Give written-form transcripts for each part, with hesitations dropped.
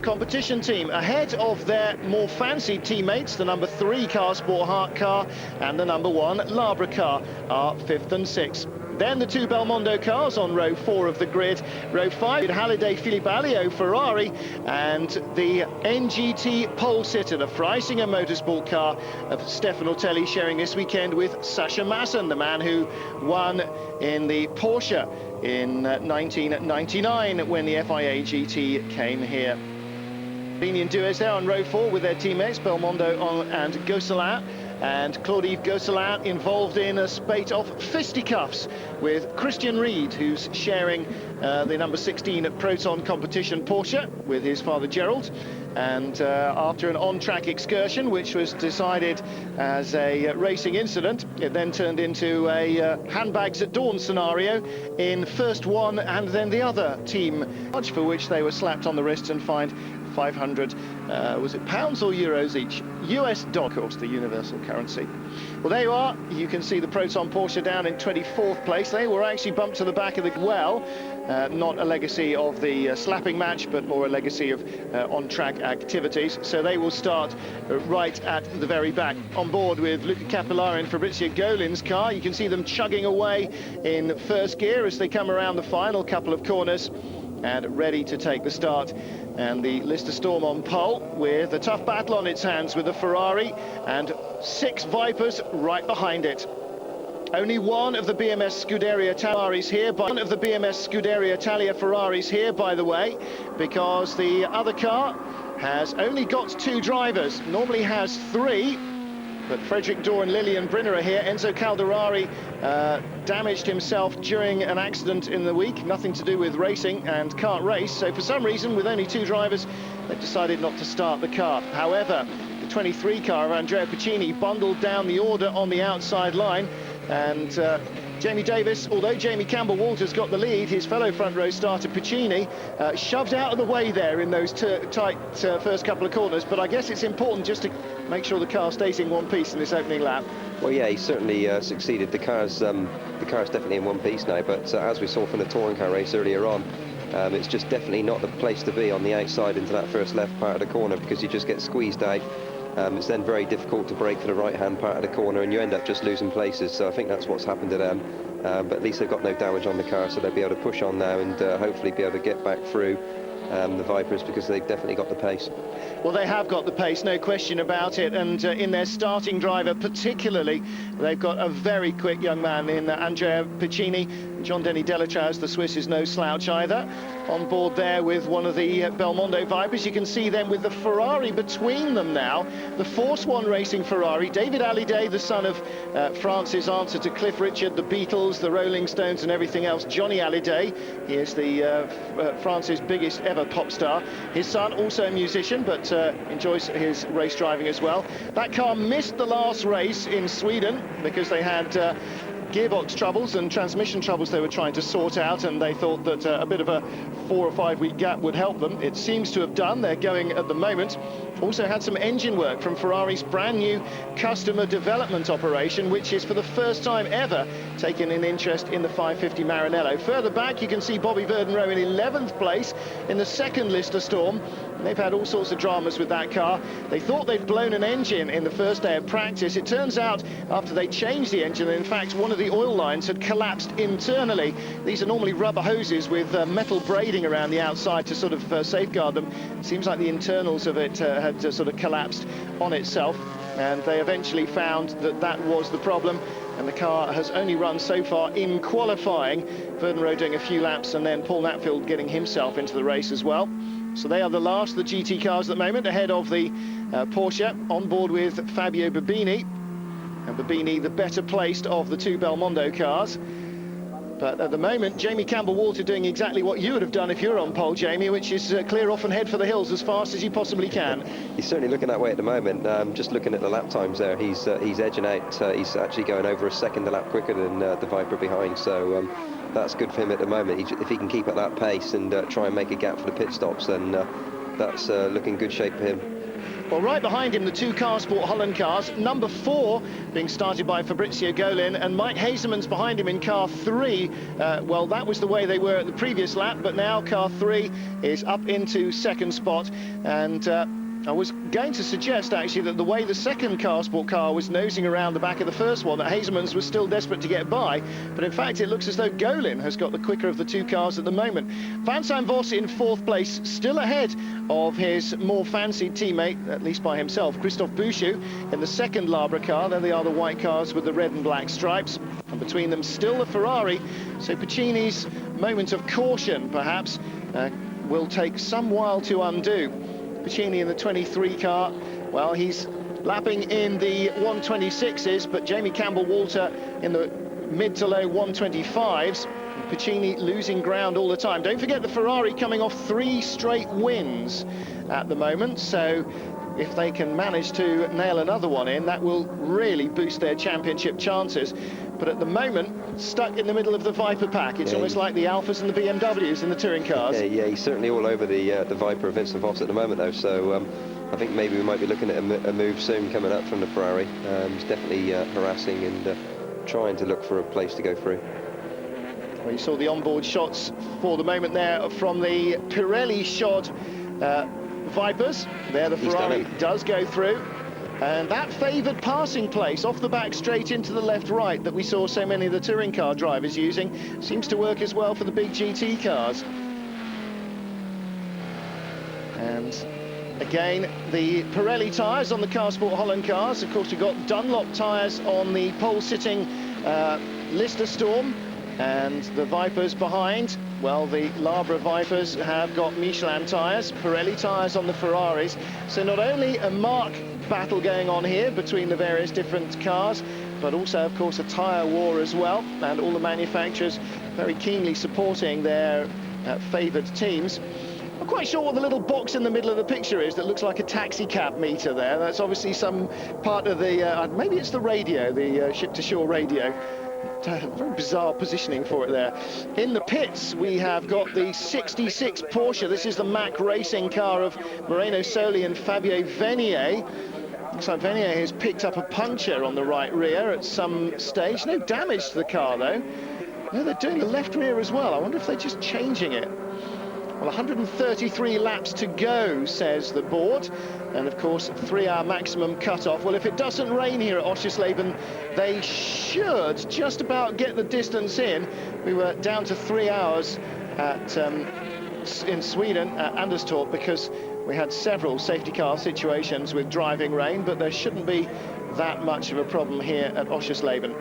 competition team, ahead of their more fancied teammates. The number 3 Car Sport Hart car and the number 1 Labra car are 5th and 6th. Then the 2 Belmondo cars on row 4 of the grid. Row 5, Halliday Filipalio Ferrari, and the NGT pole sitter, the Freisinger Motorsport car of Stefano Telli, sharing this weekend with Sascha Maassen, the man who won in the Porsche in 1999 when the FIA GT came here. Armenian duos there on row 4 with their teammates Belmondo and Gosselin. And Claude-Yves Gosselin involved in a spate of fisticuffs with Christian Ried, who's sharing the number 16 at Proton competition Porsche with his father Gerald. And after an on-track excursion, which was decided as a racing incident, it then turned into a handbags at dawn scenario in first one and then the other team, for which they were slapped on the wrists and fined 500, was it pounds or euros each? US dollar, of course, the universal currency. Well, there you are. You can see the Proton Porsche down in 24th place. They were actually bumped to the back of the well. Not a legacy of the slapping match, but more a legacy of on-track activities. So they will start right at the very back. On board with Luca Capillari and Fabrizio Golin's car. You can see them chugging away in first gear as they come around the final couple of corners and ready to take the start. And the Lister Storm on pole with a tough battle on its hands with the Ferrari and 6 Vipers right behind it. Only one of the BMS Scuderia Ferraris here, Ferraris here, by the way, because the other car has only got 2 drivers, normally has 3. But Frederick Dorr and Lilian Brinner are here. Enzo Calderari damaged himself during an accident in the week, nothing to do with racing, and can't race. So for some reason, with only 2 drivers, they've decided not to start the car. However, the 23 car of Andrea Piccini bundled down the order on the outside line, and Jamie Davis, although Jamie Campbell-Walters got the lead, his fellow front row starter Piccini shoved out of the way there in those tight first couple of corners. But I guess it's important just to make sure the car stays in one piece in this opening lap. Well, yeah, he certainly succeeded. The car's definitely in one piece now, but as we saw from the touring car race earlier on, it's just definitely not the place to be on the outside into that first left part of the corner, because you just get squeezed out. It's then very difficult to brake for the right-hand part of the corner, and you end up just losing places. So I think that's what's happened to them. But at least they've got no damage on the car, so they'll be able to push on now and hopefully be able to get back through the Vipers, because they've definitely got the pace. Well, they have got the pace, no question about it, and in their starting driver particularly, they've got a very quick young man in Andrea Piccini. John Denny Delatraus, the Swiss, is no slouch either. On board there with one of the Belmondo Vipers. You can see them with the Ferrari between them now. The Force One Racing Ferrari. David Hallyday, the son of France's answer to Cliff Richard, the Beatles, the Rolling Stones and everything else. Johnny Hallyday, he is the France's biggest ever pop star. His son, also a musician, but enjoys his race driving as well. That car missed the last race in Sweden because they had gearbox troubles and transmission troubles they were trying to sort out, and they thought that a bit of a 4 or 5 week gap would help them. It seems to have done. They're going at the moment. Also had some engine work from Ferrari's brand new customer development operation, which is for the first time ever taken an interest in the 550 Maranello. Further back you can see Bobby Verdenroe in 11th place in the second Lister Storm. They've had all sorts of dramas with that car. They thought they'd blown an engine in the first day of practice. It turns out after they changed the engine, in fact one of the oil lines had collapsed internally. These are normally rubber hoses with metal braiding around the outside to sort of safeguard them. It seems like the internals of it had sort of collapsed on itself, and they eventually found that that was the problem, and the car has only run so far in qualifying. Verdenroe doing a few laps, and then Paul Natfield getting himself into the race as well. So they are the last of the GT cars at the moment, ahead of the Porsche, on board with Fabio Babini. And Babini the better placed of the 2 Belmondo cars. But at the moment, Jamie Campbell-Walter doing exactly what you would have done if you were on pole, Jamie, which is clear off and head for the hills as fast as you possibly can. He's certainly looking that way at the moment. Just looking at the lap times there, he's edging out. He's actually going over a second a lap quicker than the Viper behind. So that's good for him at the moment. If he can keep at that pace and try and make a gap for the pit stops, then that's looking good shape for him. Well, right behind him, the two Car Sport Holland cars. Number 4 being started by Fabrizio Golin, and Mike Hazelman's behind him in car 3. Well, that was the way they were at the previous lap, but now car 3 is up into second spot. And I was going to suggest, actually, that the way the second Car Sport car was nosing around the back of the first one, that Hazelman's was still desperate to get by. But in fact, it looks as though Golin has got the quicker of the two cars at the moment. Van Zijn Vos in 4th place, still ahead of his more fancied teammate, at least by himself, Christophe Bouchou, in the second Labra car. There they are, the white cars with the red and black stripes. And between them, still the Ferrari. So Pacini's moment of caution, perhaps, will take some while to undo. Pacini in the 23 car, well, he's lapping in the 126s, but Jamie Campbell-Walter in the mid to low 125s. Pacini losing ground all the time. Don't forget the Ferrari coming off 3 straight wins at the moment, so if they can manage to nail another one in, that will really boost their championship chances. But at the moment, stuck in the middle of the Viper pack. It's almost like the Alphas and the BMWs in the touring cars. Yeah, he's certainly all over the Viper of Vincent Vos at the moment, though. So I think maybe we might be looking at a move soon coming up from the Ferrari. He's definitely harassing and trying to look for a place to go through. Well, you saw the onboard shots for the moment there from the Pirelli shod Vipers. There the Ferrari does go through. And that favoured passing place off the back straight into the left-right that we saw so many of the touring car drivers using seems to work as well for the big GT cars. And again, the Pirelli tyres on the Car Sport Holland cars. Of course, we've got Dunlop tyres on the pole-sitting Lister Storm. And the Vipers behind, well, the Labra Vipers have got Michelin tyres, Pirelli tyres on the Ferraris. So not only a mark battle going on here between the various different cars, but also, of course, a tyre war as well. And all the manufacturers very keenly supporting their favoured teams. I'm not quite sure what the little box in the middle of the picture is that looks like a taxi cab meter there. That's obviously some part of the, maybe it's the radio, the ship-to-shore radio. Very bizarre positioning for it there. In the pits, we have got the 66 Porsche. This is the Mack racing car of Moreno Soli and Fabio Venier. Looks like Venier has picked up a puncture on the right rear at some stage. No damage to the car, though. No, they're doing the left rear as well. I wonder if they're just changing it. Well, 133 laps to go, says the board. And, of course, 3-hour maximum cut-off. Well, if it doesn't rain here at Oschersleben, they should just about get the distance in. We were down to 3 hours at, in Sweden at Anderstorp because we had several safety car situations with driving rain, but there shouldn't be that much of a problem here at Oschersleben.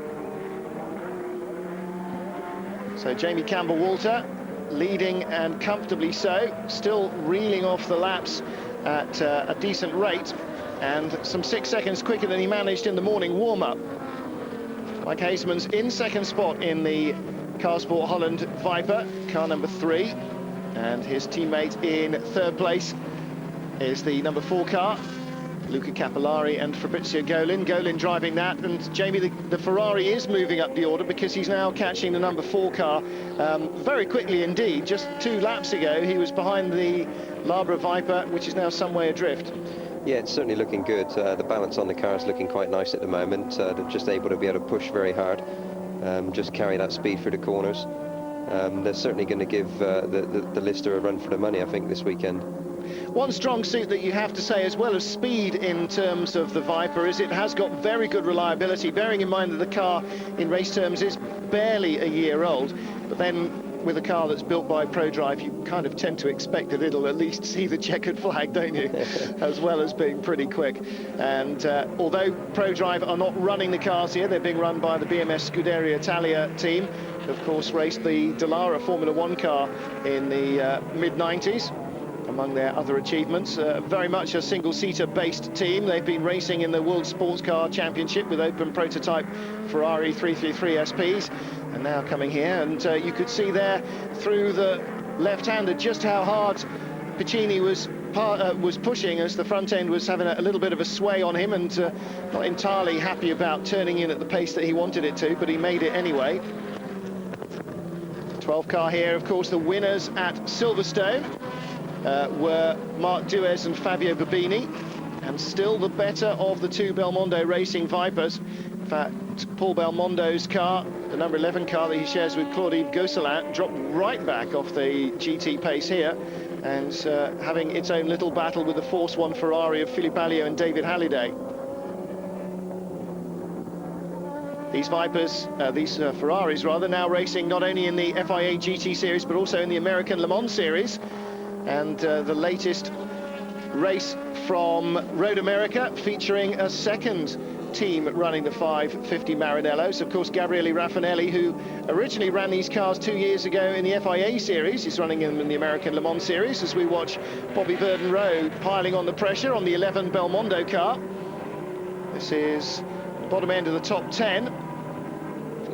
So Jamie Campbell-Walter leading and comfortably so, still reeling off the laps at a decent rate, and some 6 seconds quicker than he managed in the morning warm-up. Mike Hazelman's in second spot in the Car Sport Holland Viper, car number 3, and his teammate in third place is the number 4 car, Luca Capillari and Fabrizio Golin. Golin driving that, and Jamie, the Ferrari is moving up the order because he's now catching the number 4 car very quickly indeed. Just 2 laps ago, he was behind the Labra Viper, which is now some way adrift. Yeah, it's certainly looking good. The balance on the car is looking quite nice at the moment. They're just able to be able to push very hard, just carry that speed through the corners. They're certainly going to give the Lister a run for the money, I think, this weekend. One strong suit that you have to say, as well as speed in terms of the Viper, is it has got very good reliability, bearing in mind that the car in race terms is barely a year old. But then with a car that's built by ProDrive, you kind of tend to expect that it'll at least see the checkered flag, don't you? As well as being pretty quick. And although ProDrive are not running the cars here, they're being run by the BMS Scuderia Italia team. Of course, raced the Dallara Formula 1 car in the mid-90s. Among their other achievements, very much a single-seater based team. They've been racing in the World Sports Car Championship with open prototype Ferrari 333 SPs, and now coming here, and you could see there through the left-hander just how hard Pacini was pushing as the front end was having a little bit of a sway on him, and not entirely happy about turning in at the pace that he wanted it to, but he made it anyway. 12 car here, of course, the winners at Silverstone were Mark Duez and Fabio Babini, and still the better of the two Belmondo Racing Vipers. In fact, Paul Belmondo's car, the number 11 car that he shares with Claude-Yves Gosselin, dropped right back off the GT pace here, and having its own little battle with the Force One Ferrari of Philippe Alliot and David Halliday. These Vipers, Ferraris rather, now racing not only in the FIA GT Series but also in the American Le Mans Series. And the latest race from Road America featuring a second team running the 550 Maranellos. Of course, Gabriele Raffinelli, who originally ran these cars 2 years ago in the FIA Series, is running them in the American Le Mans Series as we watch Bobby Verdon-Roe piling on the pressure on the 11 Belmondo car. This is the bottom end of the top 10.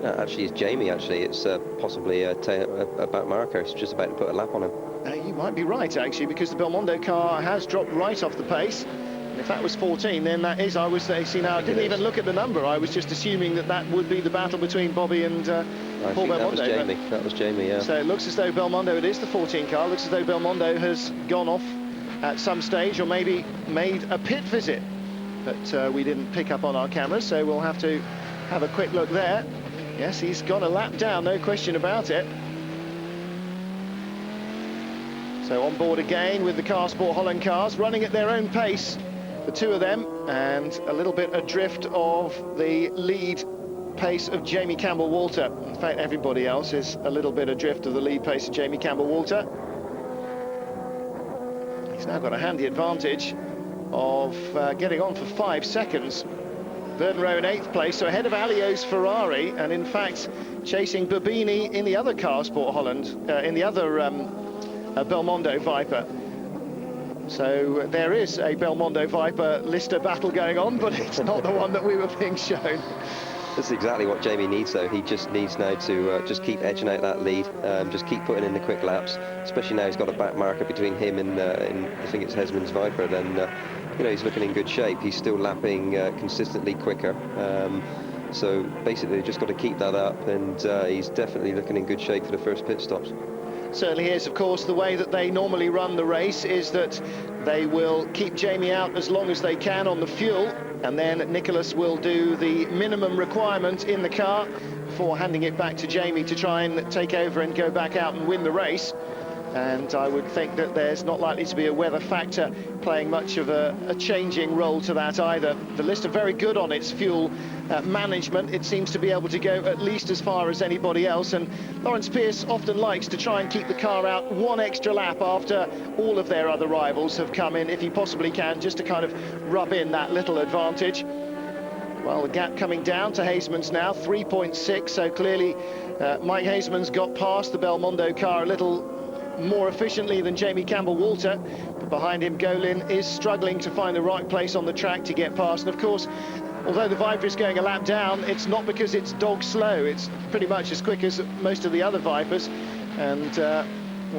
Actually, it's Jamie, actually. It's possibly a back marker. It's just about to put a lap on him. You might be right, actually, because the Belmondo car has dropped right off the pace. And if that was 14, then that is, I was saying now, I didn't even look at the number. I was just assuming that that would be the battle between Bobby and Paul Belmondo. That was Jamie, yeah. So it looks as though Belmondo, it is the 14 car, looks as though Belmondo has gone off at some stage, or maybe made a pit visit. But we didn't pick up on our cameras, so we'll have to have a quick look there. Yes, he's got a lap down, no question about it. So on board again with the Car Sport Holland cars, running at their own pace, the two of them, and a little bit adrift of the lead pace of Jamie Campbell-Walter. In fact, everybody else is a little bit adrift of the lead pace of Jamie Campbell-Walter. He's now got a handy advantage of getting on for 5 seconds. Verdon-Roe in 8th place, so ahead of Alliot's Ferrari, and in fact chasing Babini in the other Car Sport Holland, in the other Belmondo Viper. So there is a Belmondo Viper Lister battle going on, but it's not the one that we were being shown. That's exactly what Jamie needs, though. He just needs now to just keep edging out that lead, just keep putting in the quick laps, especially now he's got a back marker between him and I think it's Hesman's Viper. Then you know, he's looking in good shape. He's still lapping consistently quicker. So basically, just got to keep that up, and he's definitely looking in good shape for the first pit stops. Certainly is. Of course, the way that they normally run the race is that they will keep Jamie out as long as they can on the fuel, and then Nicholas will do the minimum requirement in the car before handing it back to Jamie to try and take over and go back out and win the race. And I would think that there's not likely to be a weather factor playing much of a changing role to that either. The Lister very good on its fuel management. It seems to be able to go at least as far as anybody else, and Lawrence Pierce often likes to try and keep the car out one extra lap after all of their other rivals have come in, if he possibly can, just to kind of rub in that little advantage. Well, the gap coming down to Haseman's now, 3.6, so clearly Mike Haseman's got past the Belmondo car a little more efficiently than Jamie Campbell-Walter, but behind him Golin is struggling to find the right place on the track to get past. And of course, although the Viper is going a lap down, it's not because it's dog slow. It's pretty much as quick as most of the other Vipers. And well,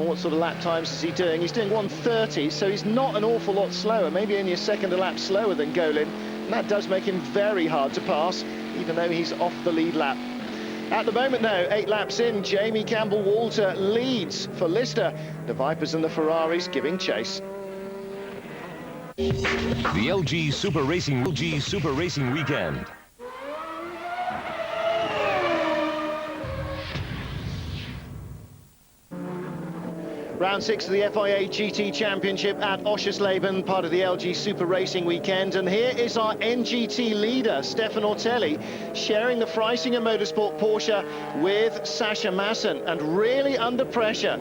what sort of lap times is he doing? He's doing 1:30, so he's not an awful lot slower, maybe only a second a lap slower than Golin, and that does make him very hard to pass, even though he's off the lead lap. At the moment, though, 8 laps in, Jamie Campbell-Walter leads for Lister. The Vipers and the Ferraris giving chase. The LG Super Racing Weekend. Round 6 of the FIA GT Championship at Oschersleben, part of the LG Super Racing Weekend. And here is our NGT leader, Stefan Ortelli, sharing the Freisinger Motorsport Porsche with Sascha Maassen, and really under pressure.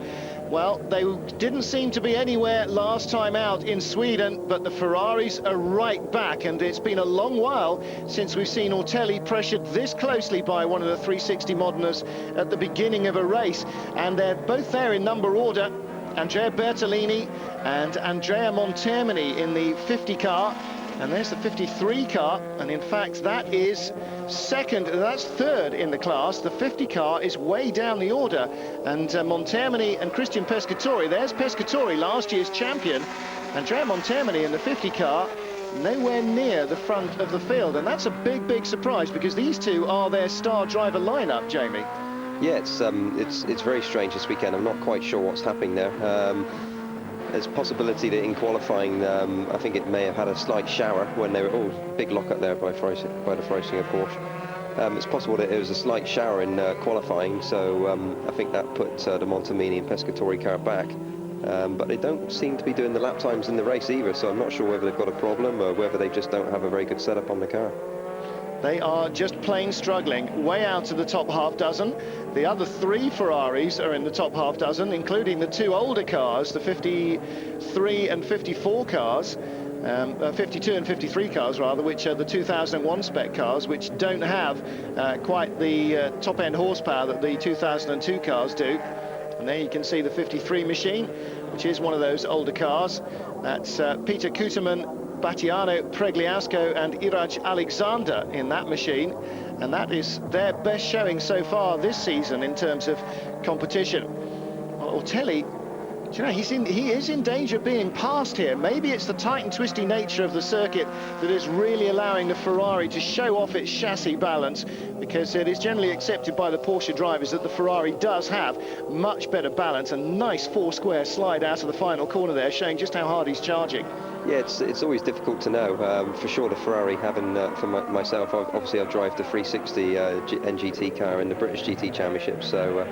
Well, they didn't seem to be anywhere last time out in Sweden, but the Ferraris are right back, and it's been a long while since we've seen Ortelli pressured this closely by one of the 360 Modeners at the beginning of a race. And they're both there in number order. Andrea Bertolini and Andrea Montermini in the 50 car, and there's the 53 car, and in fact that is second, that's third in the class. The 50 car is way down the order, and Montermini and Christian Pescatori, there's Pescatori, last year's champion. Andrea Montermini in the 50 car, nowhere near the front of the field, and that's a big surprise, because these two are their star driver lineup, Jamie. Yeah, it's very strange this weekend. I'm not quite sure what's happening there. there's a possibility that in qualifying, I think it may have had a slight shower when they were... Oh, big lock up there by the Freisinger Porsche. It's possible that it was a slight shower in qualifying, so I think that put the Montemini and Pescatori car back. But they don't seem to be doing the lap times in the race either, so I'm not sure whether they've got a problem or whether they just don't have a very good setup on the car. They are just plain struggling, way out of the top half dozen. The other 3 Ferraris are in the top half dozen, including the 2 older cars, the 53 and 54 cars, 52 and 53 cars rather, which are the 2001 spec cars, which don't have quite the top-end horsepower that the 2002 cars do. And there you can see the 53 machine, which is one of those older cars. That's Peter Kuterman, Battiano Pregliasco and Iraj Alexander in that machine, and that is their best showing so far this season in terms of competition. Well, Ortelli, do you know, he is in danger of being passed here. Maybe it's the tight and twisty nature of the circuit that is really allowing the Ferrari to show off its chassis balance, because it is generally accepted by the Porsche drivers that the Ferrari does have much better balance. A nice 4-square slide out of the final corner there, showing just how hard he's charging. Yeah, it's always difficult to know. For sure, the Ferrari, having for myself, obviously I drive the 360 NGT car in the British GT Championship, so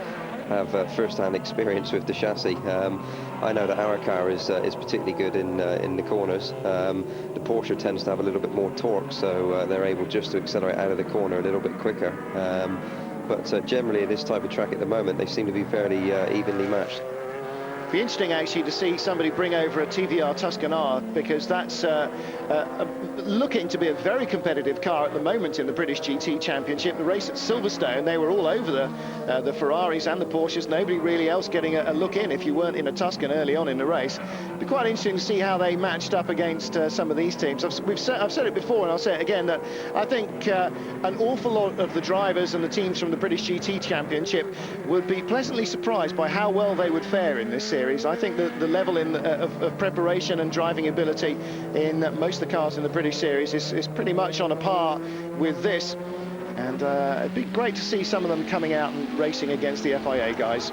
I have first-hand experience with the chassis. I know that our car is particularly good in the corners. The Porsche tends to have a little bit more torque, so they're able just to accelerate out of the corner a little bit quicker. But generally, this type of track at the moment, they seem to be fairly evenly matched. Be interesting actually to see somebody bring over a TVR Tuscana, because that's looking to be a very competitive car at the moment in the British GT Championship. The race at Silverstone, they were all over the Ferraris and the Porsches. Nobody really else getting a look in if you weren't in a Tuscan early on in the race. It'd be quite interesting to see how they matched up against some of these teams. I've said it before and I'll say it again, that I think an awful lot of the drivers and the teams from the British GT Championship would be pleasantly surprised by how well they would fare in this series. I think that the level of preparation and driving ability in most of the cars in the British series is pretty much on a par with this, and it'd be great to see some of them coming out and racing against the FIA guys.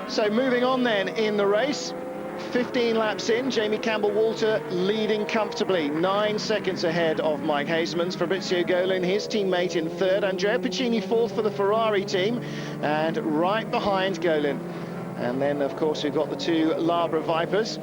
So moving on then in the race, 15 laps in, Jamie Campbell-Walter leading comfortably, 9 seconds ahead of Mike Hasemans. Fabrizio Golin, his teammate, in third. Andrea Piccini fourth for the Ferrari team, and right behind Golin. And then, of course, we've got the 2 Labra Vipers.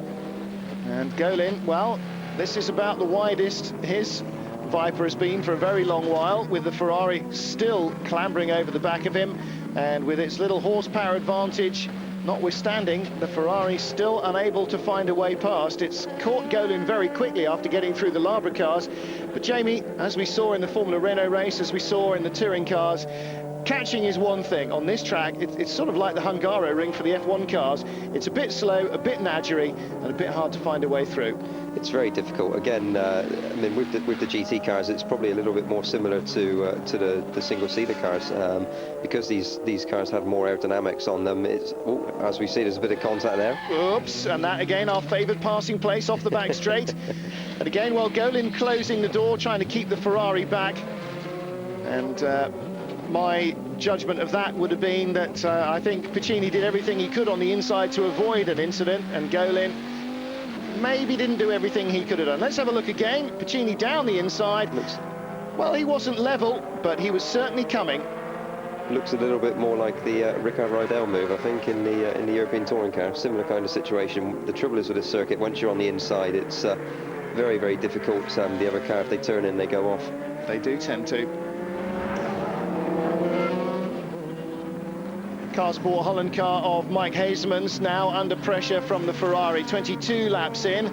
And Golin, well, this is about the widest his Viper has been for a very long while, with the Ferrari still clambering over the back of him, and with its little horsepower advantage notwithstanding, the Ferrari still unable to find a way past. It's caught Golin very quickly after getting through the Labra cars. But Jamie, as we saw in the Formula Renault race, as we saw in the touring cars, catching is one thing. On this track, it's sort of like the Hungaro ring for the F1 cars. It's a bit slow, a bit nadgery, and a bit hard to find a way through. It's very difficult. Again, I mean, with the GT cars, it's probably a little bit more similar to the single-seater cars, because these cars have more aerodynamics on them. It's, as we see, there's a bit of contact there. Oops, and that again, our favoured passing place off the back straight. And again, well, Golin closing the door, trying to keep the Ferrari back. And my judgment of that would have been that I think Piccini did everything he could on the inside to avoid an incident, and Golin maybe didn't do everything he could have done. Let's have a look again. Piccini down the inside. Well, he wasn't level, but he was certainly coming. Looks a little bit more like the Ricard Rydell move, I think, in the European touring car. Similar kind of situation. The trouble is with this circuit, once you're on the inside, it's very, very difficult. The other car, if they turn in, they go off. They do tend to. Car Sport Holland car of Mike Hasemans now under pressure from the Ferrari. 22 laps in,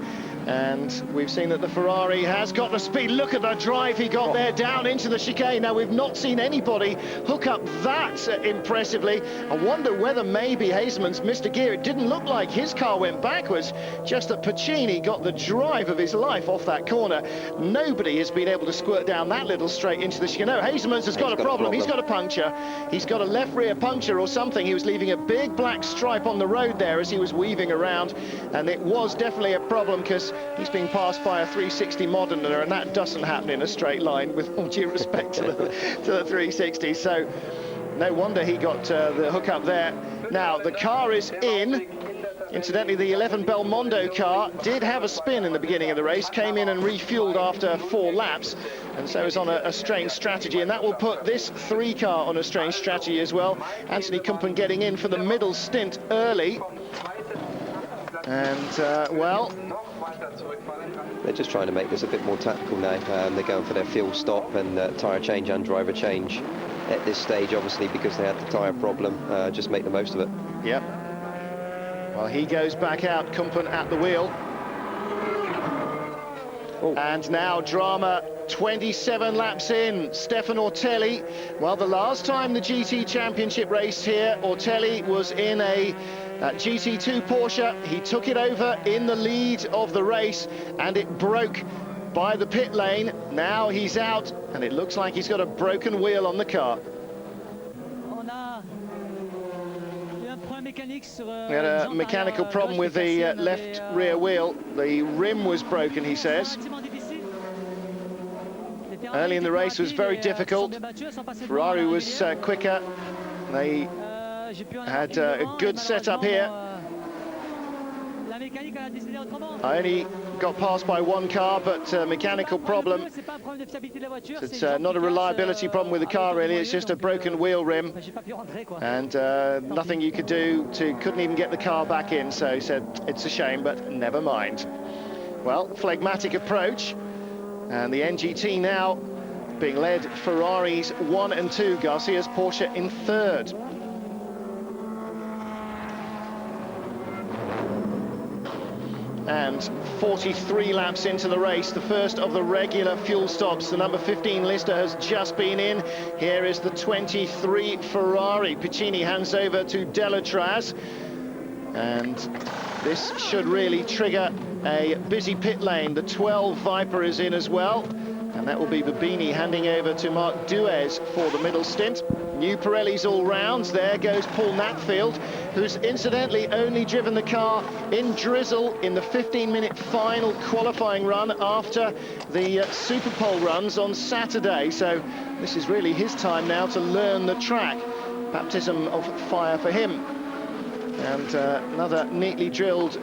and we've seen that the Ferrari has got the speed. Look at the drive he got there down into the chicane. Now, we've not seen anybody hook up that impressively. I wonder whether maybe Hasemans missed a gear. It didn't look like his car went backwards, just that Piccini got the drive of his life off that corner. Nobody has been able to squirt down that little straight into the chicane. No, Hasemans has got a problem. He's got a puncture. He's got a left rear puncture or something. He was leaving a big black stripe on the road there as he was weaving around, and it was definitely a problem because he's being passed by a 360 Moderna, and that doesn't happen in a straight line, with all due respect to the 360. So no wonder he got the hook up there. Now, the car is in. Incidentally, the 11 Belmondo car did have a spin in the beginning of the race, came in and refueled after 4 laps, and so is on a strange strategy, and that will put this 3 car on a strange strategy as well. Anthony Kumpen getting in for the middle stint early. And, well... They're just trying to make this a bit more tactical now. They're going for their fuel stop and tyre change and driver change at this stage, obviously, because they had the tyre problem. Just make the most of it. Yep. Well, he goes back out, Kumpen at the wheel. Oh. And now drama, 27 laps in, Stefan Ortelli. Well, the last time the GT Championship raced here, Ortelli was in a GT2 Porsche. He took it over in the lead of the race, and it broke by the pit lane. Now he's out, and it looks like he's got a broken wheel on the car. We had a mechanical problem with the left rear wheel. The rim was broken, he says. Early in the race was very difficult. Ferrari was quicker. They had a good setup here. I only got passed by 1 car, but mechanical problem. It's not a reliability problem with the car, really. It's just a broken wheel rim, and nothing you could do couldn't even get the car back in. So he said, it's a shame, but never mind. Well, phlegmatic approach, and the NGT now being led Ferraris 1 and 2, Garcia's Porsche in 3rd. And 43 laps into the race, the first of the regular fuel stops. The number 15 Lister has just been in. Here is the 23 Ferrari. Piccini hands over to Delatraz. And this should really trigger a busy pit lane. The 12 Viper is in as well. And that will be Babini handing over to Mark Duez for the middle stint. New Pirellis all round. There goes Paul Natfield, who's incidentally only driven the car in drizzle in the 15-minute final qualifying run after the Superpole runs on Saturday. So this is really his time now to learn the track. Baptism of fire for him. And another neatly drilled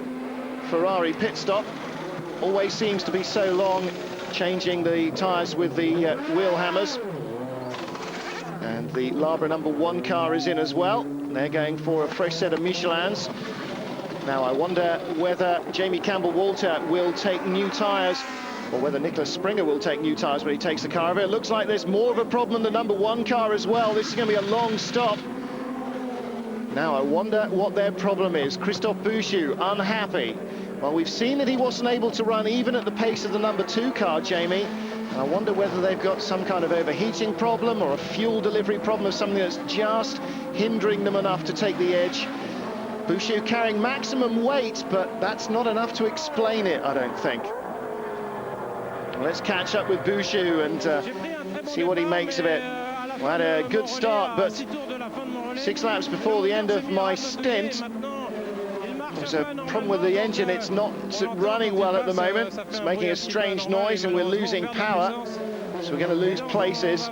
Ferrari pit stop. Always seems to be so long, changing the tyres with the wheel hammers. And the Labra number 1 car is in as well. They're going for a fresh set of Michelins. Now I wonder whether Jamie Campbell-Walter will take new tyres, or whether Nicholas Springer will take new tyres when he takes the car over. It looks like there's more of a problem than the number 1 car as well. This is going to be a long stop. Now I wonder what their problem is. Christophe Bouchou, unhappy. Well, we've seen that he wasn't able to run even at the pace of the number 2 car, Jamie. And I wonder whether they've got some kind of overheating problem or a fuel delivery problem or something that's just hindering them enough to take the edge. Bouchou carrying maximum weight, but that's not enough to explain it, I don't think. Let's catch up with Bouchou and see what he makes of it. We had a good start, but 6 laps before the end of my stint, there's a problem with the engine. It's not running well at the moment. It's making a strange noise and we're losing power, so we're going to lose places.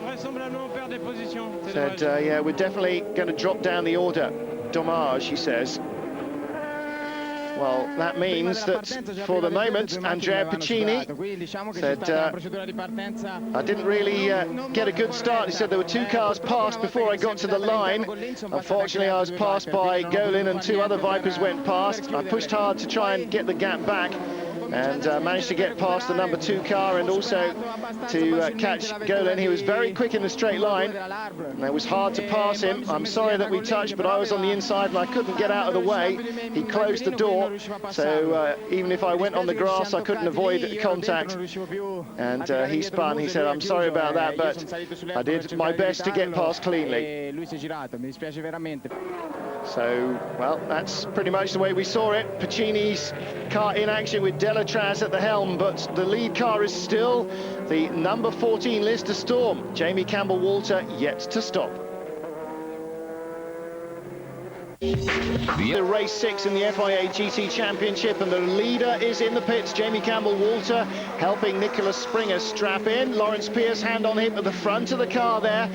Said, yeah, we're definitely going to drop down the order. Dommage, he says. Well, that means that for the moment, Andrea Piccini said, I didn't really get a good start. He said there were 2 cars passed before I got to the line. Unfortunately, I was passed by Golin and 2 other Vipers went past. I pushed hard to try and get the gap back, and managed to get past the number 2 car and also to catch Golin. He was very quick in the straight line, and it was hard to pass him. I'm sorry that we touched, but I was on the inside and I couldn't get out of the way. He closed the door, so even if I went on the grass, I couldn't avoid contact. And he spun. He said, I'm sorry about that, but I did my best to get past cleanly. So, well, that's pretty much the way we saw it. Piccini's car in action with Delatraz at the helm, but the lead car is still the number 14 Lister Storm. Jamie Campbell-Walter yet to stop. The race 6 in the FIA GT Championship, and the leader is in the pits. Jamie Campbell-Walter helping Nicholas Springer strap in. Lawrence Pierce hand on hip at the front of the car there.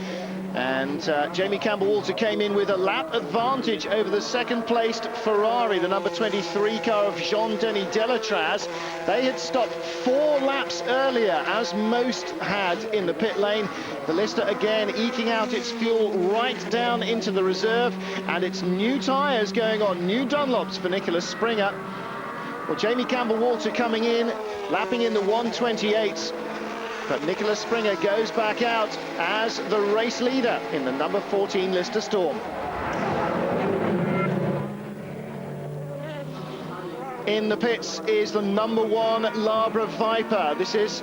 And Jamie Campbell-Walter came in with a lap advantage over the second-placed Ferrari, the number 23 car of Jean-Denis Delatraz. They had stopped 4 laps earlier, as most had in the pit lane. The Lister again eking out its fuel right down into the reserve, and it's new tyres going on, new Dunlops for Nicholas Springer. Well, Jamie Campbell-Walter coming in, lapping in the 1:28. But Nicholas Springer goes back out as the race leader in the number 14 Lister Storm. In the pits is the number 1 Labra Viper. This is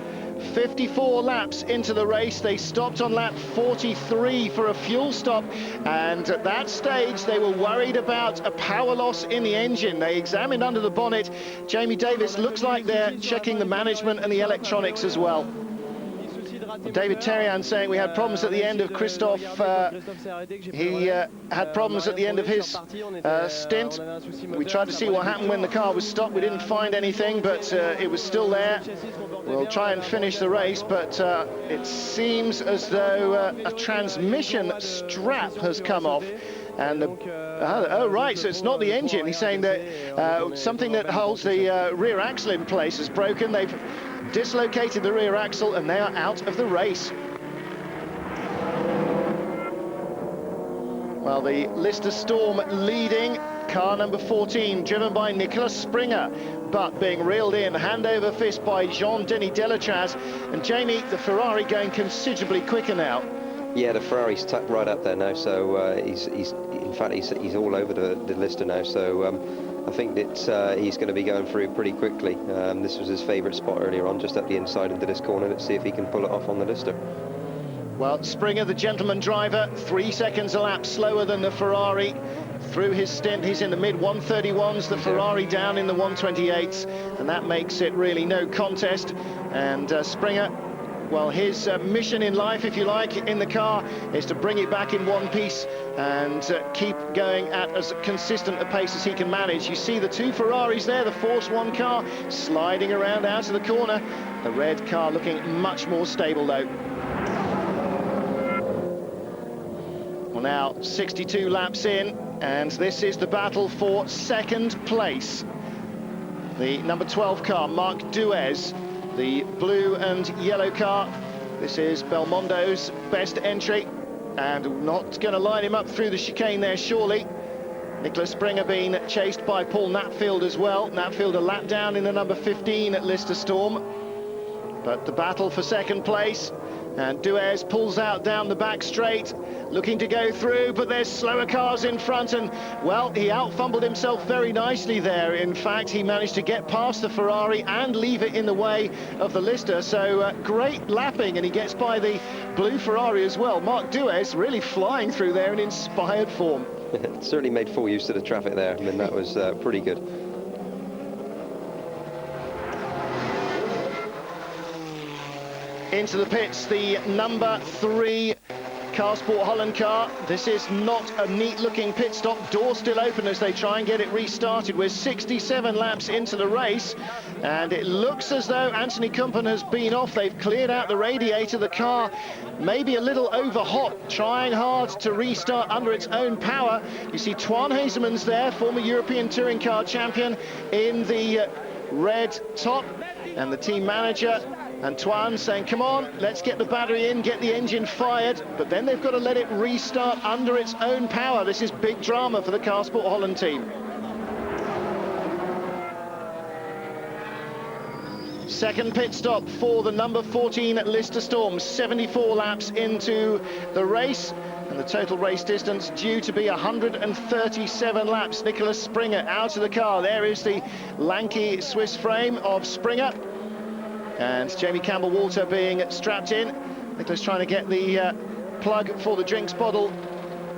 54 laps into the race. They stopped on lap 43 for a fuel stop, and at that stage they were worried about a power loss in the engine. They examined under the bonnet. Jamie Davis looks like they're checking the management and the electronics as well. David Terrian saying we had problems at the end of Christophe. He had problems at the end of his stint. We tried to see what happened when the car was stopped. We didn't find anything, but it was still there. We'll try and finish the race, but it seems as though a transmission strap has come off. And oh right, so it's not the engine. He's saying that something that holds the rear axle in place has broken. They've dislocated the rear axle and they are out of the race. Well, the Lister Storm leading, car number 14, driven by Nicholas Springer, but being reeled in hand over fist by Jean-Denis Delatraz. And Jamie, the Ferrari going considerably quicker now. Yeah, the Ferrari's tucked right up there now, so he's all over the Lister now, so I think that he's going to be going through pretty quickly. This was his favourite spot earlier on, just up the inside into this corner. Let's see if he can pull it off on the Lister. Well, Springer, the gentleman driver, 3 seconds a lap slower than the Ferrari. Through his stint, he's in the mid-131s, the Ferrari down in the 128s, and that makes it really no contest. And Springer, well, his mission in life, if you like, in the car is to bring it back in one piece and keep going at as consistent a pace as he can manage. You see the 2 Ferraris there, the Force 1 car sliding around out of the corner. The red car looking much more stable, though. Well, now 62 laps in, and this is the battle for second place. The number 12 car, Marc Duez, the blue and yellow car. This is Belmondo's best entry, and not going to line him up through the chicane there, surely. Nicholas Springer being chased by Paul Knapfield as well. Knapfield a lap down in the number 15 at Lister Storm. But the battle for second place, and Duez pulls out down the back straight, looking to go through, but there's slower cars in front, and, well, he out-fumbled himself very nicely there. In fact, he managed to get past the Ferrari and leave it in the way of the Lister, so great lapping, and he gets by the blue Ferrari as well. Marc Duez really flying through there in inspired form. Certainly made full use of the traffic there. I mean, that was pretty good. Into the pits, the number 3 Car Sport Holland car. This is not a neat-looking pit stop. Door still open as they try and get it restarted. We're 67 laps into the race, and it looks as though Anthony Kumpen has been off. They've cleared out the radiator. The car maybe a little over hot, trying hard to restart under its own power. You see Twan Hazemans there, former European Touring Car champion, in the red top, and the team manager Antoine saying, come on, let's get the battery in, get the engine fired, but then they've got to let it restart under its own power. This is big drama for the Car Sport Holland team. Second pit stop for the number 14 at Lister Storm, 74 laps into the race, and the total race distance due to be 137 laps. Nicholas Springer out of the car. There is the lanky Swiss frame of Springer, and Jamie Campbell-Walter being strapped in. Nicholas trying to get the plug for the drinks bottle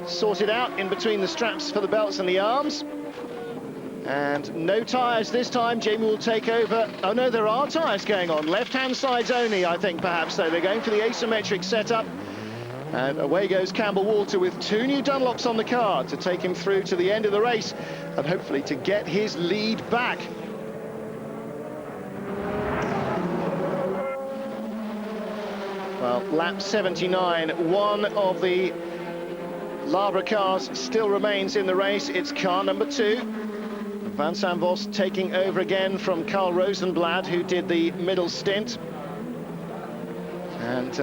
sorted out in between the straps for the belts and the arms. And no tyres this time. Jamie will take over. Oh no, there are tyres going on. Left-hand sides only, I think, perhaps, though. They're going for the asymmetric setup. And away goes Campbell-Walter with 2 new Dunlops on the car to take him through to the end of the race and hopefully to get his lead back. Well, lap 79, one of the Labra cars still remains in the race. It's car number 2. Van Sant Vos taking over again from Carl Rosenblad, who did the middle stint. And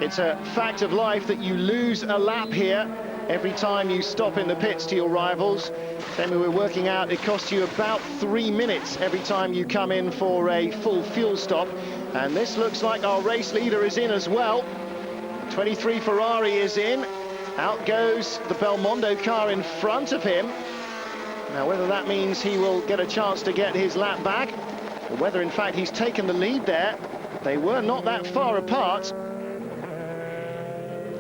it's a fact of life that you lose a lap here every time you stop in the pits to your rivals. Then we were working out it costs you about 3 minutes every time you come in for a full fuel stop. And this looks like our race leader is in as well. 23 Ferrari is in. Out goes the Belmondo car in front of him. Now, whether that means he will get a chance to get his lap back, or whether in fact he's taken the lead there, they were not that far apart.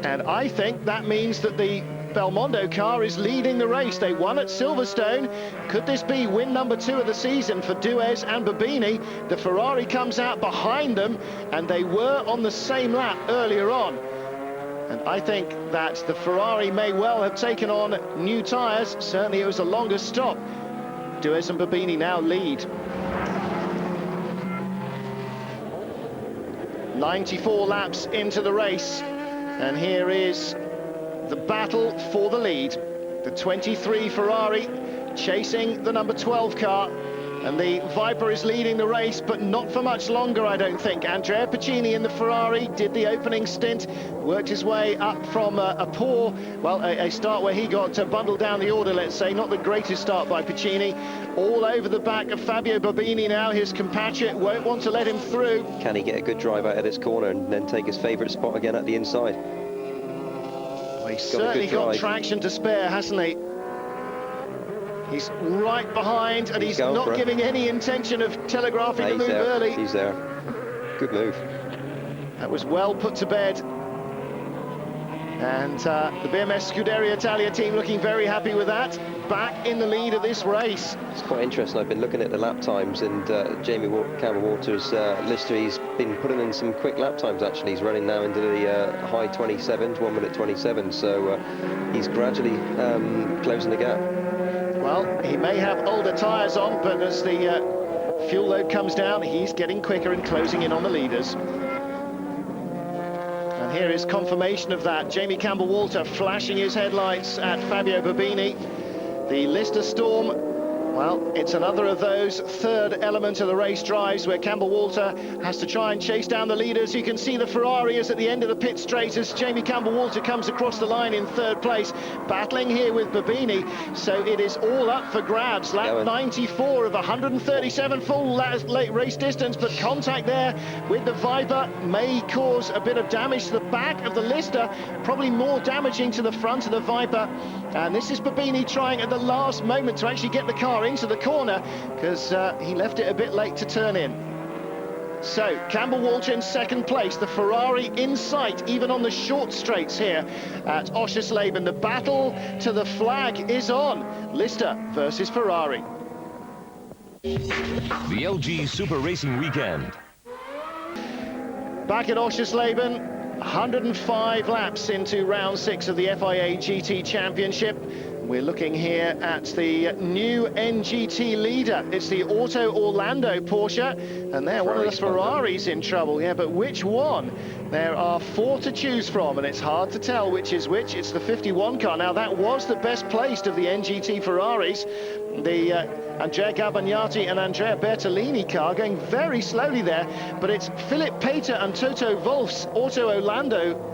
And I think that means that the Belmondo car is leading the race. They won at Silverstone. Could this be win number 2 of the season for Duez and Babini? The Ferrari comes out behind them, and they were on the same lap earlier on. And I think that the Ferrari may well have taken on new tyres. Certainly it was a longer stop. Duez and Babini now lead. 94 laps into the race. And here is the battle for the lead. The 23 Ferrari chasing the number 12 car. And the Viper is leading the race, but not for much longer, I don't think. Andrea Piccini in the Ferrari did the opening stint, worked his way up from a start where he got bundled down the order, let's say. Not the greatest start by Piccini. All over the back of Fabio Babini now. His compatriot won't want to let him through. Can he get a good drive out of this corner and then take his favourite spot again at the inside? Well, he's certainly got traction to spare, hasn't he? He's right behind, and he's not giving any intention of telegraphing the move early. He's there. Good move. That was well put to bed. And the BMS Scuderia Italia team looking very happy with that. Back in the lead of this race. It's quite interesting. I've been looking at the lap times, and Jamie Campbell-Walter's lister, he's been putting in some quick lap times, actually. He's running now into the high 27s, 1 minute 27, so he's gradually closing the gap. Well, he may have older tyres on, but as the fuel load comes down, he's getting quicker and closing in on the leaders. And here is confirmation of that. Jamie Campbell-Walter flashing his headlights at Fabio Babini. The Lister Storm, well, it's another of those third element of the race drives where Campbell-Walter has to try and chase down the leaders. You can see the Ferrari is at the end of the pit straight as Jamie Campbell-Walter comes across the line in third place, battling here with Babini. So it is all up for grabs. Lap 94 of 137 full late race distance, but contact there with the Viper may cause a bit of damage to the back of the Lister, probably more damaging to the front of the Viper. And this is Babini trying at the last moment to actually get the car into the corner, because he left it a bit late to turn in. So Campbell-Walter in second place, the Ferrari in sight even on the short straights here at Oschersleben. The battle to the flag is on. Lister versus Ferrari. The LG Super Racing Weekend. Back at Oschersleben, 105 laps into round 6 of the FIA GT Championship. We're looking here at the new NGT leader. It's the Auto Orlando Porsche, and they're one of the Ferraris in trouble. Yeah, but which one? There are 4 to choose from, and it's hard to tell which is which. It's the 51 car. Now, that was the best placed of the NGT Ferraris. The Andrea Gabagnati and Andrea Bertolini car going very slowly there, but it's Philipp Peter and Toto Wolff's Auto Orlando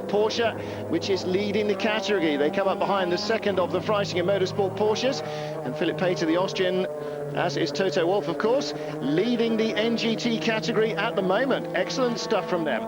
Porsche, which is leading the category. They come up behind the second of the Freisinger Motorsport Porsches, and Philipp Peter, the Austrian, as is Toto Wolff, of course, leading the NGT category at the moment. Excellent stuff from them.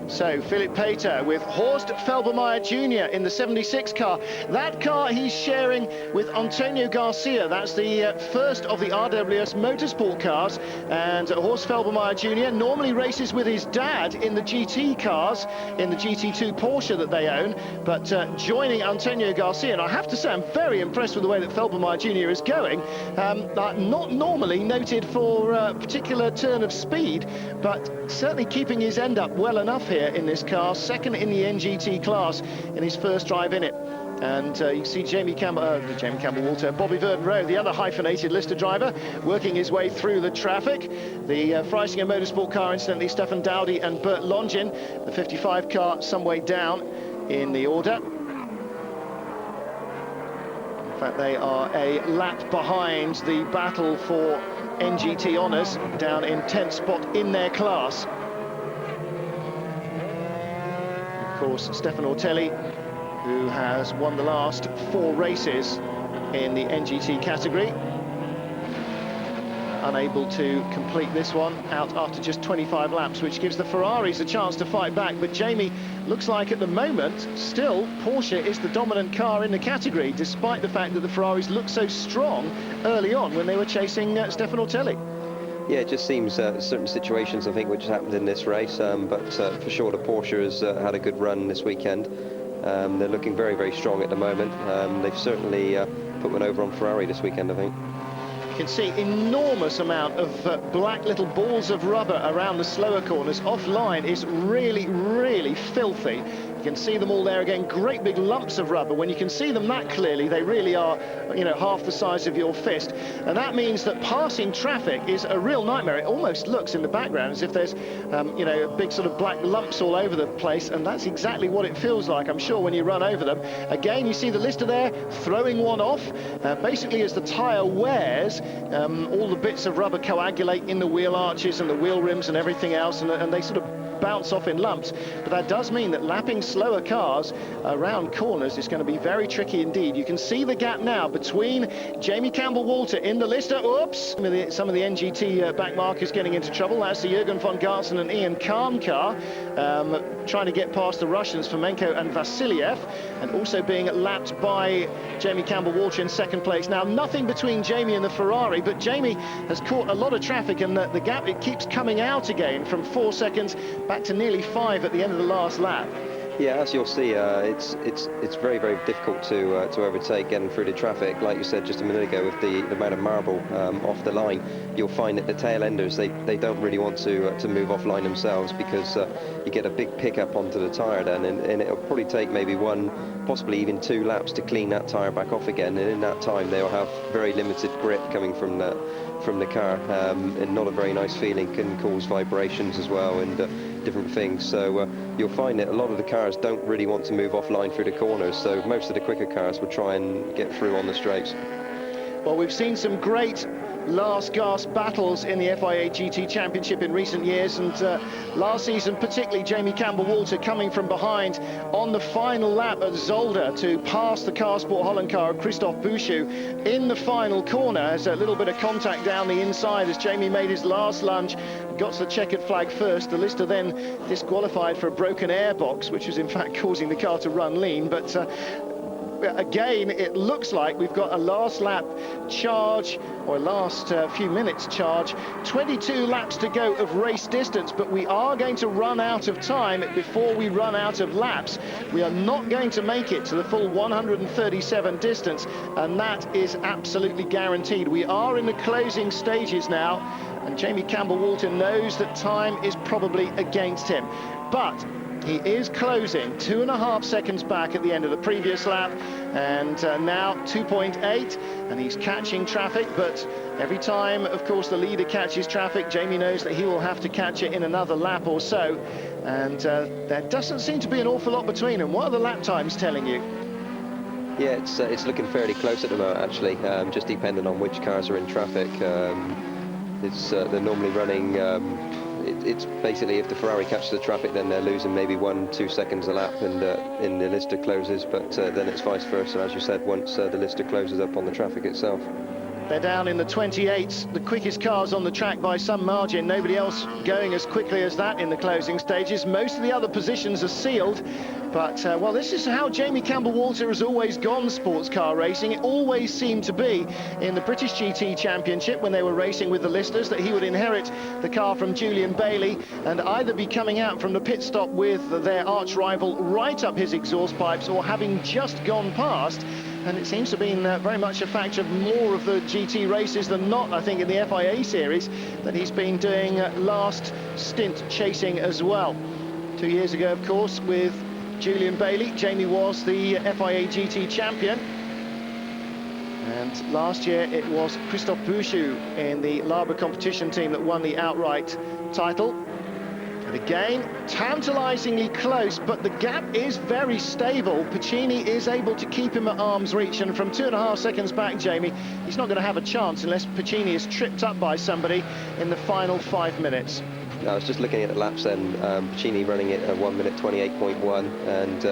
So Philipp Peter with Horst Felbermayr Jr. in the 76 car. That car he's sharing with Antonio Garcia. That's the first of the RWS Motorsport cars. And Horst Felbermayr Jr. normally races with his dad in the GT cars, in the GT2 Porsche that they own. But joining Antonio Garcia, and I have to say I'm very impressed with the way that Felbermayr Jr. is going. Not normally noted for a particular turn of speed, but certainly keeping his end up well enough here in this car, second in the NGT class in his first drive in it. And you see Jamie Campbell-Walter, Bobby Verden-Rowe, the other hyphenated Lister driver, working his way through the traffic. The Freisinger Motorsport car, incidentally, Stefan Dowdy and Bert Longin, the 55 car some way down in the order. In fact, they are a lap behind the battle for NGT honours, down in 10th spot in their class. Of course, Stefan Ortelli, who has won the last 4 races in the NGT category, unable to complete this one, out after just 25 laps, which gives the Ferraris a chance to fight back. But Jamie, looks like at the moment still Porsche is the dominant car in the category, despite the fact that the Ferraris looked so strong early on when they were chasing Stefan Ortelli. Yeah, it just seems certain situations, I think, which happened in this race, but for sure the Porsche has had a good run this weekend. They're looking very, very strong at the moment. They've certainly put one over on Ferrari this weekend, I think. You can see enormous amount of black little balls of rubber around the slower corners. Offline is really, really filthy. You can see them all there again, great big lumps of rubber. When you can see them that clearly, they really are, you know, half the size of your fist. And that means that passing traffic is a real nightmare. It almost looks in the background as if there's, you know, big sort of black lumps all over the place. And that's exactly what it feels like, I'm sure, when you run over them. Again, you see the Lister there throwing one off. Basically, as the tyre wears, all the bits of rubber coagulate in the wheel arches and the wheel rims and everything else, and they sort of bounce off in lumps. But that does mean that lapping slower cars around corners is going to be very tricky indeed. You can see the gap now between Jamie Campbell-Walter in the Lister. Oops! Some of the NGT back markers getting into trouble. That's the Jürgen von Gartzen and Ian Kahn car, trying to get past the Russians, Fomenko and Vasiliev, and also being lapped by Jamie Campbell-Walter in second place. Now, nothing between Jamie and the Ferrari, but Jamie has caught a lot of traffic, and the gap, it keeps coming out again from 4 seconds back to nearly 5 at the end of the last lap. Yeah, as you'll see, it's very, very difficult to overtake getting through the traffic. Like you said just a minute ago, with the amount of marble off the line, you'll find that the tail enders, they don't really want to move offline themselves, because you get a big pickup onto the tyre then, and it'll probably take maybe 1, possibly even 2 laps to clean that tyre back off again. And in that time, they'll have very limited grip coming from the car, and not a very nice feeling. Can cause vibrations as well, and different things. So you'll find that a lot of the cars don't really want to move offline through the corners, so most of the quicker cars will try and get through on the straights. Well, we've seen some great last gasp battles in the FIA GT Championship in recent years, and last season particularly Jamie Campbell-Walter coming from behind on the final lap at Zolder to pass the Car Sport Holland car of Christophe Bouchou in the final corner. As a little bit of contact down the inside as Jamie made his last lunge, got to the checkered flag first. The Lister then disqualified for a broken airbox, which was in fact causing the car to run lean. But again, it looks like we've got a last lap charge, or last few minutes charge. 22 laps to go of race distance, but we are going to run out of time before we run out of laps. We are not going to make it to the full 137 distance, and that is absolutely guaranteed. We are in the closing stages now, and Jamie Campbell-Walter knows that time is probably against him. But he is closing 2.5 seconds back at the end of the previous lap, and now 2.8, and he's catching traffic. But every time, of course, the leader catches traffic, Jamie knows that he will have to catch it in another lap or so, and there doesn't seem to be an awful lot between them. What are the lap times telling you? Yeah, it's looking fairly close at the moment, actually, just depending on which cars are in traffic. They're normally running, it's basically, if the Ferrari catches the traffic, then they're losing maybe 1-2 seconds a lap, and in the Lister closes, but then it's vice versa, as you said, once the Lister closes up on the traffic itself. They're down in the 28s, the quickest cars on the track by some margin. Nobody else going as quickly as that in the closing stages. Most of the other positions are sealed. But, well, this is how Jamie Campbell-Walter has always gone sports car racing. It always seemed to be in the British GT Championship, when they were racing with the Listers, that he would inherit the car from Julian Bailey and either be coming out from the pit stop with their arch rival right up his exhaust pipes, or having just gone past. And it seems to have been very much a factor of more of the GT races than not, I think, in the FIA series, that he's been doing last stint chasing as well. 2 years ago, of course, with Julian Bailey. Jamie was the Fia Gt champion. And last year it was Christophe Bouchou in the Labre competition team that won the outright title. And again, tantalisingly close, but the gap is very stable. Piccini is able to keep him at arm's reach, and from 2.5 seconds back, Jamie, he's not going to have a chance unless Piccini is tripped up by somebody in the final 5 minutes. I was just looking at the laps then, Piccini running it at 1 minute 28.1 and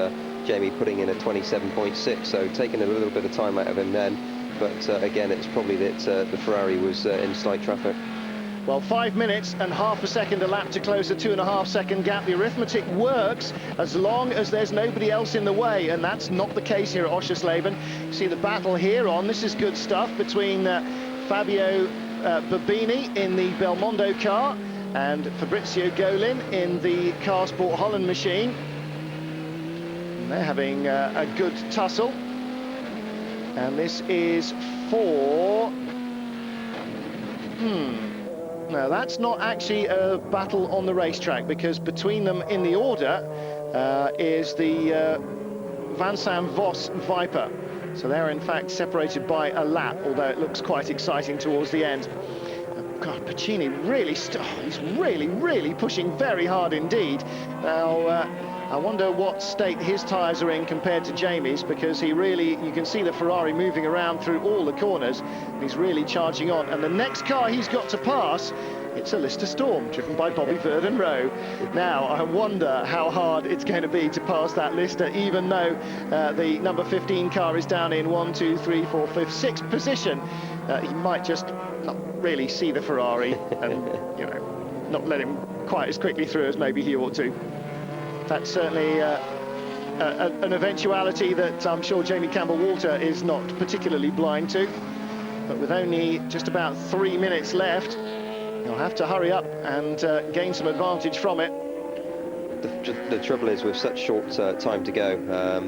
Jamie putting in a 27.6, so taking a little bit of time out of him then. But again, it's probably that the Ferrari was in slight traffic. Well, 5 minutes and half a second a lap to close a 2.5 second gap. The arithmetic works as long as there's nobody else in the way, and that's not the case here at Oschersleben. You see the battle here on, this is good stuff, between Fabio Babini in the Belmondo car and Fabrizio Golin in the Car Sport Holland machine. And they're having a good tussle. And this is for... No, that's not actually a battle on the racetrack, because between them in the order is the Vincent Voss Viper. So they're in fact separated by a lap, although it looks quite exciting towards the end. God, Piccini really, he's really pushing very hard indeed. Now, I wonder what state his tyres are in compared to Jamie's, because he really, you can see the Ferrari moving around through all the corners, and he's really charging on. And the next car he's got to pass, it's a Lister Storm, driven by Bobby Verden-Rowe. Now, I wonder how hard it's going to be to pass that Lister, even though the number 15 car is down in 1, 2, 3, 4, 5, 6th position. He might just not really see the Ferrari and, you know, not let him quite as quickly through as maybe he ought to. That's certainly an eventuality that I'm sure Jamie Campbell-Walter is not particularly blind to. But with only just about 3 minutes left, he'll have to hurry up and gain some advantage from it. The trouble is, with such short time to go,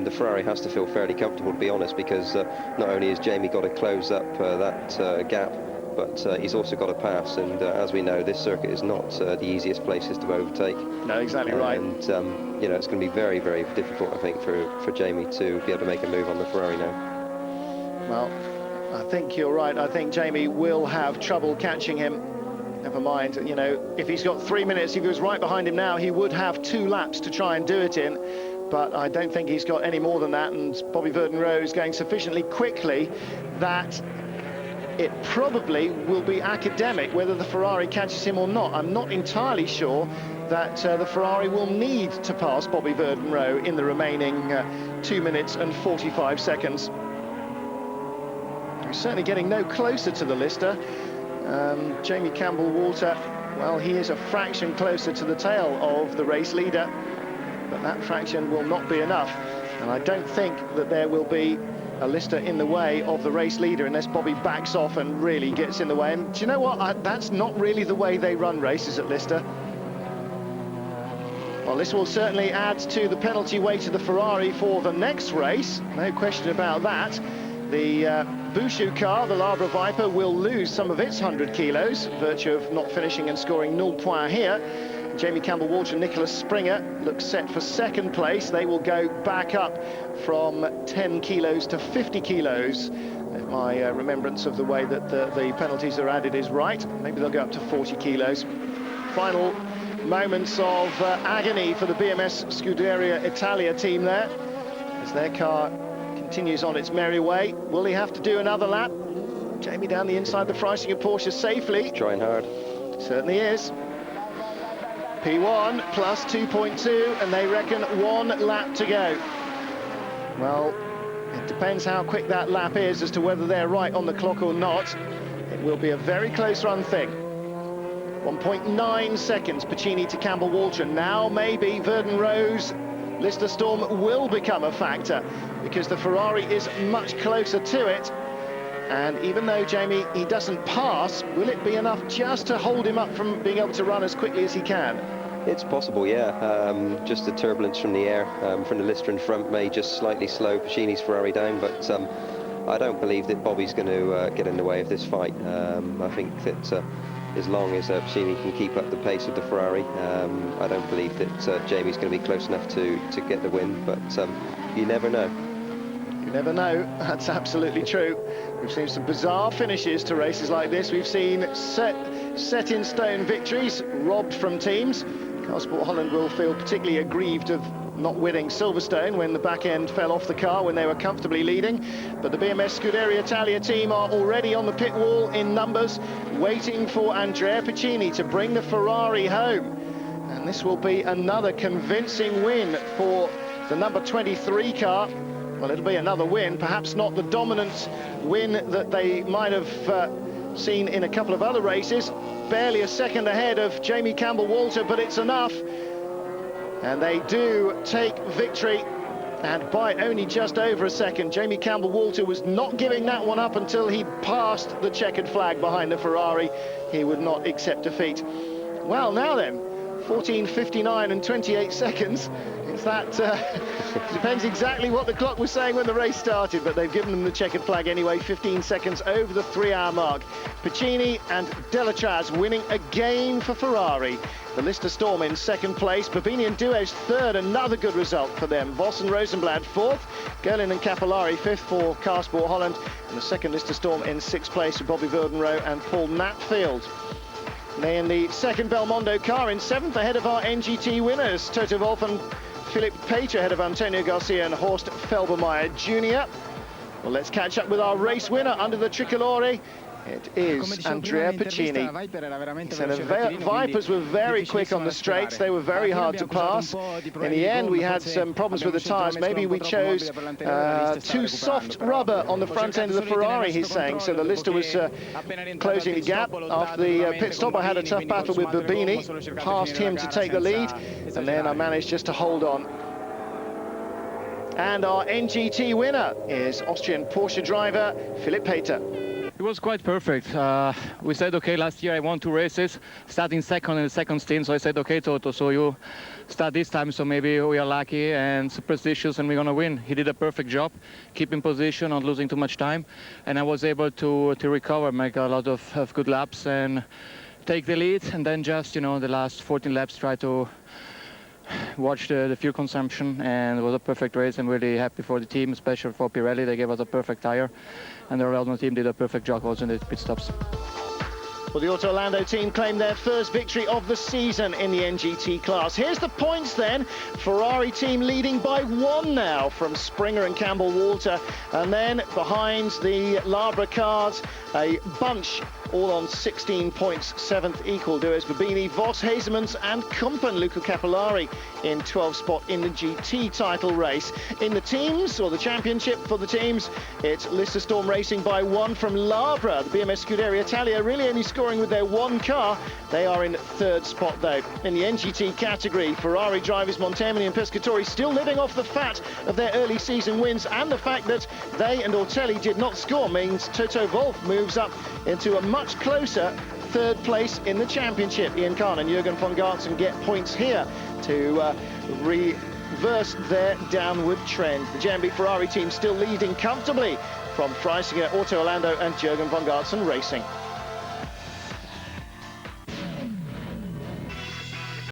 the Ferrari has to feel fairly comfortable, to be honest, because not only has Jamie got to close up that gap, but he's also got to pass, and as we know, this circuit is not the easiest places to overtake. No, exactly right. And you know, it's going to be very, very difficult, I think, for Jamie to be able to make a move on the Ferrari now. Well, I think you're right. I think Jamie will have trouble catching him. Never mind, you know, if he's got 3 minutes, he goes right behind him now, he would have 2 laps to try and do it in. But I don't think he's got any more than that, and Bobby Verden-Rowe is going sufficiently quickly that it probably will be academic whether the Ferrari catches him or not. I'm not entirely sure that the Ferrari will need to pass Bobby Verden-Rowe in the remaining 2 minutes and 45 seconds. He's certainly getting no closer to the Lister. Jamie Campbell-Walter, well, he is a fraction closer to the tail of the race leader, but that fraction will not be enough. And I don't think that there will be a Lister in the way of the race leader unless Bobby backs off and really gets in the way. And do you know what? That's not really the way they run races at Lister. Well, this will certainly add to the penalty weight of the Ferrari for the next race. No question about that. The Bouchou car, the Labre Viper, will lose some of its 100 kilos, virtue of not finishing and scoring 0 points here. Jamie Campbell-Walter and Nicholas Springer look set for second place. They will go back up from 10 kilos to 50 kilos. If my remembrance of the way that the penalties are added is right, maybe they'll go up to 40 kilos. Final moments of agony for the BMS Scuderia Italia team there, as their car continues on its merry way. Will he have to do another lap? Jamie down the inside the Freisinger Porsche safely. Trying hard. Certainly is. P1 plus 2.2, and they reckon 1 lap to go. Well, it depends how quick that lap is as to whether they're right on the clock or not. It will be a very close run thing. 1.9 seconds, Piccini to Campbell-Walter. Now maybe Verden-Rowe's Lister Storm will become a factor, because the Ferrari is much closer to it. And even though Jamie, he doesn't pass, will it be enough just to hold him up from being able to run as quickly as he can? It's possible, yeah. Just the turbulence from the air, from the Lister in front may just slightly slow Piccini's Ferrari down, but I don't believe that Bobby's going to get in the way of this fight. I think that as long as Piccini can keep up the pace of the Ferrari. I don't believe that Jamie's going to be close enough to get the win, but you never know. You never know, that's absolutely true. We've seen some bizarre finishes to races like this. We've seen set-in-stone victories robbed from teams. Car Sport Holland will feel particularly aggrieved of not winning Silverstone when the back end fell off the car when they were comfortably leading. But the BMS Scuderia Italia team are already on the pit wall in numbers, waiting for Andrea Piccini to bring the Ferrari home. And this will be another convincing win for the number 23 car. Well, it'll be another win, perhaps not the dominant win that they might have seen in a couple of other races. Barely a second ahead of Jamie Campbell-Walter, but it's enough. And they do take victory, and by only just over a second. Jamie Campbell-Walter was not giving that one up until he passed the checkered flag behind the Ferrari. He would not accept defeat. Well, now then, 14:59 and 28 seconds. It's that, depends exactly what the clock was saying when the race started, but they've given them the checkered flag anyway. 15 seconds over the 3-hour mark. Piccini and Delatraz winning again for Ferrari. The Lister Storm in second place, Babini and Duez third, another good result for them. Voss and Rosenblad fourth, Gerlin and Capillari fifth for Car Sport Holland, and the second Lister Storm in sixth place with Bobby Verdenroe and Paul Matfield. In the second Belmondo car in seventh, ahead of our NGT winners, Toto Wolff and Philip Pater, ahead of Antonio Garcia and Horst Felbermeyer Jr. Well, let's catch up with our race winner under the tricolore. It is Andrea Piccini. He said the Vipers were very quick on the straights. They were very hard to pass. In the end, we had some problems with the tyres. Maybe we chose too soft rubber on the front end of the Ferrari, he's saying. So the Lister was closing the gap. After the pit stop, I had a tough battle with Babini. Passed him to take the lead. And then I managed just to hold on. And our NGT winner is Austrian Porsche driver Philip Pater. It was quite perfect. We said, okay, last year I won 2 races, starting second in the second stint. So I said, okay, Toto, so you start this time, so maybe we are lucky and superstitious and we're going to win. He did a perfect job, keeping position, not losing too much time. And I was able to recover, make a lot of good laps and take the lead. And then just, you know, the last 14 laps, try to watch the fuel consumption, and it was a perfect race. I'm really happy for the team, especially for Pirelli. They gave us a perfect tire, and the Renault team did a perfect job also in the pit stops. Well, the Auto Orlando team claimed their first victory of the season in the NGT class. Here's the points then. Ferrari team leading by 1 now from Springer and Campbell-Walter. And then behind the Labra cars, a bunch all on 16 points. 7th equal Duez Babini, Voss, Hazemans and Kumpen. Luca Capillari in 12th spot in the GT title race. In the teams, or the championship for the teams, it's Lister Storm racing by 1 from Labra. The BMS Scuderia Italia really only scoring with their 1 car. They are in 3rd spot though. In the NGT category, Ferrari drivers Montemini and Pescatori still living off the fat of their early season wins, and the fact that they and Ortelli did not score means Toto Wolff moves up into a much closer 3rd place in the championship. Ian Khan and Jürgen von Gartzen get points here to reverse their downward trend. The JMB Ferrari team still leading comfortably from Freisinger, Auto Orlando and Jürgen von Gartzen Racing.